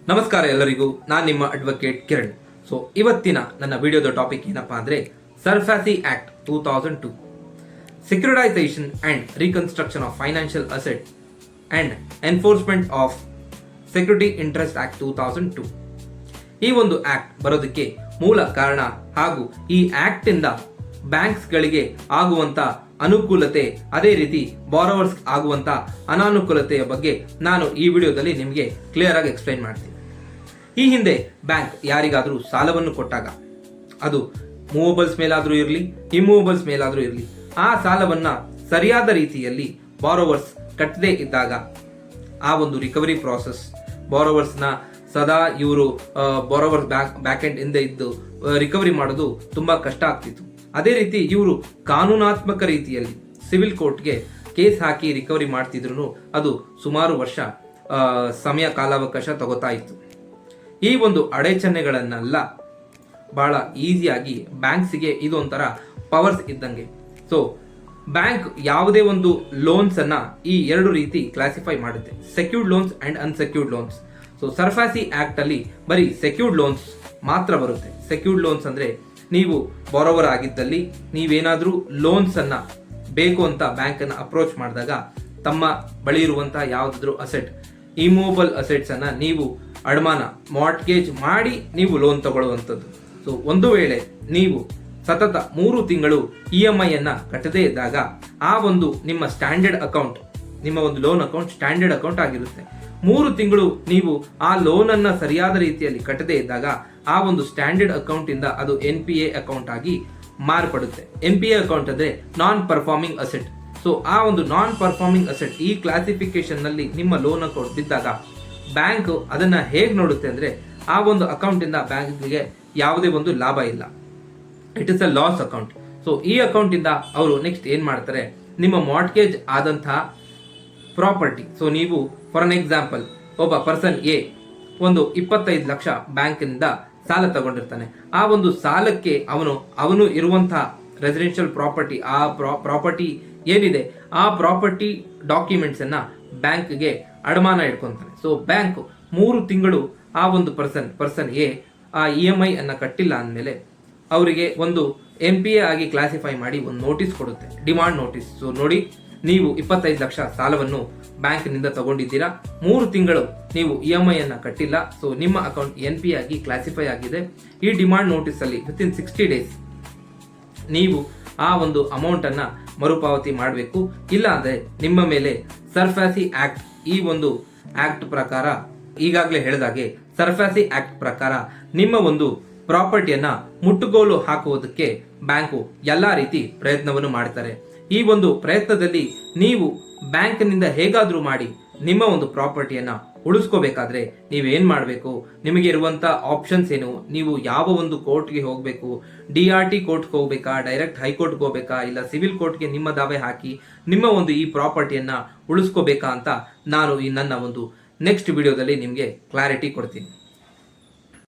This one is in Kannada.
ನಮಸ್ಕಾರ ಎಲ್ಲರಿಗೂ, ನಾನು ನಿಮ್ಮ ಅಡ್ವೊಕೇಟ್ ಕಿರಣ್. ಸೊ ಇವತ್ತಿನ ನನ್ನ ವಿಡಿಯೋದ ಟಾಪಿಕ್ ಏನಪ್ಪಾ ಅಂದ್ರೆ SARFAESI act 2002, securitisation and reconstruction of financial asset and enforcement of security interest act 2002. ಈ ಒಂದು ಆಕ್ಟ್ ಬರೋದಕ್ಕೆ ಮೂಲ ಕಾರಣ ಹಾಗೂ ಈ ಆಕ್ಟ್ ಇಂದ ಬ್ಯಾಂಕ್ಸ್ ಗಳಿಗೆ ಆಗುವಂತ ಅನುಕೂಲತೆ, ಅದೇ ರೀತಿ ಬಾರೋವರ್ಸ್ ಆಗುವಂತ ಅನಾನುಕೂಲತೆಯ ಬಗ್ಗೆ ನಾನು ಈ ವಿಡಿಯೋದಲ್ಲಿ ನಿಮಗೆ ಕ್ಲಿಯರ್ ಆಗಿ ಎಕ್ಸ್ಪ್ಲೈನ್ ಮಾಡ್ತೀನಿ. ಈ ಹಿಂದೆ ಬ್ಯಾಂಕ್ ಯಾರಿಗಾದ್ರೂ ಸಾಲವನ್ನು ಕೊಟ್ಟಾಗ, ಅದು ಮೂವಬಲ್ಸ್ ಮೇಲಾದ್ರೂ ಇರಲಿ, ಇಮ್ಮೂವಬಲ್ಸ್ ಮೇಲಾದ್ರೂ ಇರಲಿ, ಆ ಸಾಲವನ್ನ ಸರಿಯಾದ ರೀತಿಯಲ್ಲಿ ಬಾರೋವರ್ಸ್ ಕಟ್ಟದೇ ಇದ್ದಾಗ ಆ ಒಂದು ರಿಕವರಿ ಪ್ರಾಸೆಸ್, ಬಾರೋವರ್ಸ್ ನ ಸದಾ ಇವರು ಬಾರೋವರ್ಸ್ ಬ್ಯಾಕ್ ಎಂಡ್ ಹಿಂದೆ ಇದ್ದು ರಿಕವರಿ ಮಾಡೋದು ತುಂಬಾ ಕಷ್ಟ ಆಗ್ತಿತ್ತು. ಅದೇ ರೀತಿ ಇವರು ಕಾನೂನಾತ್ಮಕ ರೀತಿಯಲ್ಲಿ ಸಿವಿಲ್ ಕೋರ್ಟ್ಗೆ ಕೇಸ್ ಹಾಕಿ ರಿಕವರಿ ಮಾಡ್ತಿದ್ರು ಅದು ಸುಮಾರು ವರ್ಷ ಸಮಯ ಕಾಲಾವಕಾಶ ತಗೋತಾ ಇತ್ತು. ಈ ಒಂದು ಅಡೆಚಣೆಗಳನ್ನೆಲ್ಲ ಬಹಳ ಈಸಿಯಾಗಿ ಬ್ಯಾಂಕ್ಸ್ಗೆ ಇದೊಂಥರ ಪವರ್ಸ್ ಇದ್ದಂಗೆ. ಸೊ ಬ್ಯಾಂಕ್ ಯಾವುದೇ ಒಂದು ಲೋನ್ಸ್ ಅನ್ನ ಈ ಎರಡು ರೀತಿ ಕ್ಲಾಸಿಫೈ ಮಾಡುತ್ತೆ, secured loans and unsecured loans. So SARFAESI act ಅಲ್ಲಿ ಬರೀ ಸೆಕ್ಯೂರ್ಡ್ ಲೋನ್ಸ್ ಮಾತ್ರ ಬರುತ್ತೆ. ಸೆಕ್ಯೂರ್ಡ್ ಲೋನ್ಸ್ ಅಂದ್ರೆ ನೀವು ಬಾರೋವರ್ ಆಗಿದ್ದಲ್ಲಿ ನೀವೇನಾದ್ರೂ ಲೋನ್ಸ್ ಅನ್ನ ಬೇಕು ಅಂತ ಬ್ಯಾಂಕ್ ಅನ್ನ ಅಪ್ರೋಚ್ ಮಾಡಿದಾಗ ತಮ್ಮ ಬಳಿ ಇರುವಂತಹ ಯಾವ್ದಾದ್ರು ಅಸೆಟ್, ಇಮೂವಬಲ್ ಅಸೆಟ್ಸ್ ಅನ್ನ ನೀವು ಅಡಮಾನ ಮಾರ್ಟ್ಗೇಜ್ ಮಾಡಿ ನೀವು ಲೋನ್ ತಗೊಳ್ಳುವಂಥದ್ದು. ಸೊ ಒಂದು ವೇಳೆ ನೀವು ಸತತ 3 ತಿಂಗಳು EMI ಅನ್ನ ಕಟ್ಟದೇ ಇದ್ದಾಗ ಆ ಒಂದು ನಿಮ್ಮ ಸ್ಟ್ಯಾಂಡರ್ಡ್ ಅಕೌಂಟ್, ನಿಮ್ಮ ಒಂದು ಲೋನ್ ಅಕೌಂಟ್ ಸ್ಟ್ಯಾಂಡರ್ಡ್ ಅಕೌಂಟ್ ಆಗಿರುತ್ತೆ. 3 ತಿಂಗಳು ನೀವು ಆ ಲೋನ್ ಅನ್ನ ಸರಿಯಾದ ರೀತಿಯಲ್ಲಿ ಕಟ್ಟದೇ ಇದ್ದಾಗ ಆ ಒಂದು ಸ್ಟ್ಯಾಂಡರ್ಡ್ ಅಕೌಂಟ್ ಇಂದ ಅದು NPA ಅಕೌಂಟ್ ಆಗಿ ಮಾರ್ಪಡುತ್ತೆ. NPA ಅಕೌಂಟ್ ಅಂದ್ರೆ ನಾನ್ ಪರ್ಫಾರ್ಮಿಂಗ್ ಅಸೆಟ್. ಸೊ ಆ ಒಂದು ನಾನ್ ಪರ್ಫಾರ್ಮಿಂಗ್ ಅಸೆಟ್ ಈ ಕ್ಲಾಸಿಫಿಕೇಶನ್ ನಲ್ಲಿ ನಿಮ್ಮ ಲೋನ್ ಅಕೌಂಟ್ ಬಿದ್ದಾಗ ಬ್ಯಾಂಕ್ ಅದನ್ನ ಹೇಗೆ ನೋಡುತ್ತೆ ಅಂದ್ರೆ ಆ ಒಂದು ಅಕೌಂಟ್ ಇಂದ ಬ್ಯಾಂಕ್ಗೆ ಯಾವುದೇ ಒಂದು ಲಾಭ ಇಲ್ಲ, it is a loss account. So ಈ ಅಕೌಂಟ್ ಇಂದ ಅವರು ನೆಕ್ಸ್ಟ್ ಏನ್ ಮಾಡ್ತಾರೆ, ನಿಮ್ಮ ಮಾರ್ಟ್ಗೇಜ್ ಆದಂತಹ ಪ್ರಾಪರ್ಟಿ, ಸೊ ನೀವು ಫಾರ್ ಅನ್ ಎಕ್ಸಾಂಪಲ್ ಒಬ್ಬ ಪರ್ಸನ್ ಎ ಒಂದು 25 ಲಕ್ಷ ಬ್ಯಾಂಕಿನಿಂದ ಸಾಲ ತಗೊಂಡಿರ್ತಾನೆ. ಆ ಒಂದು ಸಾಲಕ್ಕೆ ಅವನು ಇರುವಂತಹ ರೆಸಿಡೆನ್ಷಿಯಲ್ ಪ್ರಾಪರ್ಟಿ, ಆ ಪ್ರಾಪರ್ಟಿ ಏನಿದೆ ಆ ಪ್ರಾಪರ್ಟಿ ಡಾಕ್ಯುಮೆಂಟ್ಸ್ ಅನ್ನ ಬ್ಯಾಂಕ್ಗೆ ಅಡಮಾನ ಇಟ್ಕೊಂತಾನೆ. ಸೊ ಬ್ಯಾಂಕ್ 3 ತಿಂಗಳು ಆ ಒಂದು ಪರ್ಸನ್ ಎ ಆ EMI ಅನ್ನ ಕಟ್ಟಿಲ್ಲ ಅಂದಮೇಲೆ ಅವರಿಗೆ ಒಂದು NPA ಆಗಿ ಕ್ಲಾಸಿಫೈ ಮಾಡಿ ಒಂದು ನೋಟಿಸ್ ಕೊಡುತ್ತೆ, ಡಿಮಾಂಡ್ ನೋಟಿಸ್. ಸೊ ನೋಡಿ, ನೀವು 25 ಲಕ್ಷ ಸಾಲವನ್ನು ಬ್ಯಾಂಕ್ನಿಂದ ತಗೊಂಡಿದ್ದೀರಾ, 3 ತಿಂಗಳು ನೀವು EMI ಅನ್ನ ಕಟ್ಟಿಲ್ಲ, ಸೊ ನಿಮ್ಮ ಅಕೌಂಟ್ NPA ಆಗಿ ಕ್ಲಾಸಿಫೈ ಆಗಿದೆ. ಈ ಡಿಮಾಂಡ್ ನೋಟಿಸ್ ಅಲ್ಲಿ ವಿತಿನ್ 60 ಡೇಸ್ ನೀವು ಆ ಒಂದು ಅಮೌಂಟ್ ಅನ್ನ ಮರುಪಾವತಿ ಮಾಡಬೇಕು. ಇಲ್ಲ ಅಂದ್ರೆ ನಿಮ್ಮ ಮೇಲೆ ಸರ್ಫಾಸಿ ಆಕ್ಟ್, ಈ ಒಂದು ಆಕ್ಟ್ ಪ್ರಕಾರ, ಈಗಾಗಲೇ ಹೇಳಿದಾಗೆ ಸರ್ಫಾಸಿ ಆಕ್ಟ್ ಪ್ರಕಾರ ನಿಮ್ಮ ಒಂದು ಪ್ರಾಪರ್ಟಿಯನ್ನ ಮುಟ್ಟುಗೋಲು ಹಾಕುವುದಕ್ಕೆ ಬ್ಯಾಂಕು ಎಲ್ಲಾ ರೀತಿ ಪ್ರಯತ್ನವನ್ನು ಮಾಡ್ತಾರೆ. ಈ ಒಂದು ಪ್ರಯತ್ನದಲ್ಲಿ ನೀವು ಬ್ಯಾಂಕ್ನಿಂದ ಹೇಗಾದ್ರೂ ಮಾಡಿ ನಿಮ್ಮ ಒಂದು ಪ್ರಾಪರ್ಟಿಯನ್ನ ಉಳಿಸ್ಕೋಬೇಕಾದ್ರೆ ನೀವೇನ್ ಮಾಡಬೇಕು, ನಿಮಗೆ ಇರುವಂತ ಆಪ್ಷನ್ಸ್ ಏನು, ನೀವು ಯಾವ ಒಂದು ಕೋರ್ಟ್ಗೆ ಹೋಗಬೇಕು, DRT ಕೋರ್ಟ್ಗೆ ಹೋಗ್ಬೇಕಾ, ಡೈರೆಕ್ಟ್ ಹೈಕೋರ್ಟ್ಗೆ ಹೋಗ್ಬೇಕಾ, ಇಲ್ಲ ಸಿವಿಲ್ ಕೋರ್ಟ್ಗೆ ನಿಮ್ಮ ದಾವೆ ಹಾಕಿ ನಿಮ್ಮ ಒಂದು ಈ ಪ್ರಾಪರ್ಟಿಯನ್ನ ಉಳಿಸ್ಕೋಬೇಕಾ ಅಂತ ನಾನು ಈ ನನ್ನ ಒಂದು ನೆಕ್ಸ್ಟ್ ವಿಡಿಯೋದಲ್ಲಿ ನಿಮಗೆ ಕ್ಲಾರಿಟಿ ಕೊಡ್ತೀನಿ.